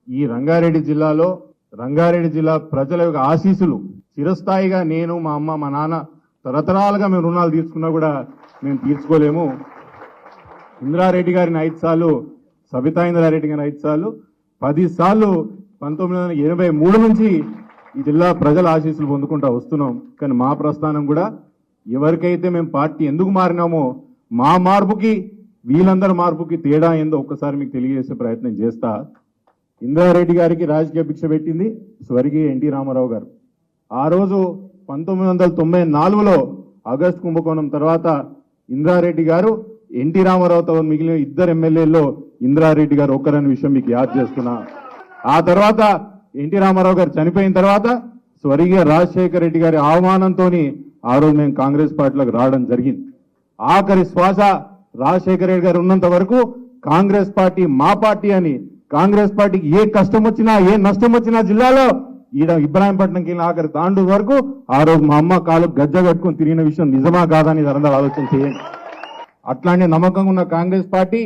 ఈ రంగారెడ్డి జిల్లాలో రంగారెడ్డి జిల్లా ప్రజల యొక్క ఆశీస్సులు చిరస్థాయిగా నేను మా అమ్మ మా నాన్న తరతరాలుగా మేము రుణాలు తీసుకున్నా కూడా మేము తీర్చుకోలేము. ఇంద్రారెడ్డి గారిని 5 సార్లు, సబితా ఇంద్రారెడ్డి గారిని 5 సార్లు, 10 సార్లు 1983 నుంచి ఈ జిల్లా ప్రజల ఆశీస్సులు పొందుకుంటూ వస్తున్నాం. కానీ మా ప్రస్థానం కూడా ఎవరికైతే మేము పార్టీ ఎందుకు మారినామో మా మార్పుకి వీళ్ళందరి మార్పుకి తేడా ఏందో ఒక్కసారి మీకు తెలియజేసే ప్రయత్నం చేస్తా. ఇంద్రారెడ్డి గారికి రాజకీయ భిక్ష పెట్టింది స్వర్గీయ ఎన్టీ రామారావు గారు. ఆ రోజు 1994లో ఆగస్టు కుంభకోణం తర్వాత ఇంద్రారెడ్డి గారు ఎన్టీ రామారావుతో మిగిలిన 2 ఎమ్మెల్యేల్లో ఇంద్రారెడ్డి గారు ఒక్కరని విషయం మీకు యాద్ చేస్తున్నా. ఆ తర్వాత ఎన్టీ రామారావు గారు చనిపోయిన తర్వాత స్వర్గీయ రాజశేఖర రెడ్డి గారి ఆహ్వానంతో ఆ రోజు మేము కాంగ్రెస్ పార్టీలోకి రావడం జరిగింది. ఆఖరి శ్వాస రాజశేఖర రెడ్డి గారు ఉన్నంత వరకు కాంగ్రెస్ పార్టీ మా పార్టీ అని, కాంగ్రెస్ పార్టీకి ఏ కష్టం వచ్చినా ఏ నష్టం వచ్చినా జిల్లాలో ఈడ ఇబ్రాహీంపట్నంకి వెళ్ళిన ఆఖరి తాండూరు వరకు ఆ రోజు మా అమ్మ కాలు గజ్జ కట్టుకుని తిరిగిన విషయం నిజమా కాదని అందరూ ఆలోచన చేయండి. అట్లాంటి నమ్మకంగా ఉన్న కాంగ్రెస్ పార్టీ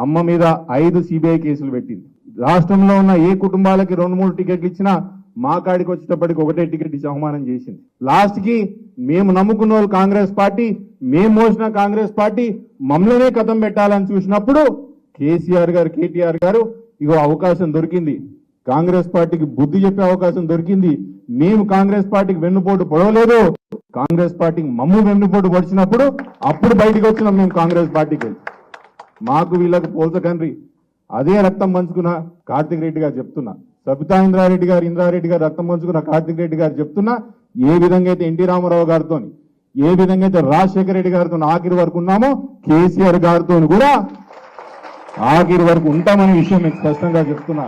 అమ్మ మీద 5 సిబిఐ కేసులు పెట్టింది. రాష్ట్రంలో ఉన్న ఏ కుటుంబాలకి 2-3 టికెట్లు ఇచ్చినా మా కాడికి వచ్చేటప్పటికి 1 టికెట్ ఇచ్చి అవమానం చేసింది. లాస్ట్ కి మేము నమ్ముకున్న వాళ్ళు కాంగ్రెస్ పార్టీ, మేము మోసిన కాంగ్రెస్ పార్టీ మమ్మల్నే కథం పెట్టాలని చూసినప్పుడు కేసీఆర్ గారు, కేటీఆర్ గారు ఇగో అవకాశం దొరికింది, కాంగ్రెస్ పార్టీకి బుద్ధి చెప్పే అవకాశం దొరికింది. మేము కాంగ్రెస్ పార్టీకి వెన్నుపోటు పొడవలేదు, కాంగ్రెస్ పార్టీకి మమ్ము వెన్నుపోటు పొడిచినప్పుడు అప్పుడు బయటకు వచ్చినాం మేము కాంగ్రెస్ పార్టీకి. మాకు వీళ్ళకి పోల్చకండ్రి. అదే రక్తం పంచుకున్న కార్తిక్ రెడ్డి గారు చెప్తున్నా, సబితా ఇంద్రారెడ్డి గారు రక్తం పంచుకున్న కార్తిక్ రెడ్డి గారు చెప్తున్నా, ఏ విధంగా అయితే ఎన్టీ రామారావు గారితో, ఏ విధంగా అయితే రాజశేఖర రెడ్డి గారితో ఆఖరి వరకు ఉన్నామో కేసీఆర్ గారితో కూడా ఆఖరి వరకు ఉంటామనే విషయం మీకు స్పష్టంగా చెప్తున్నా.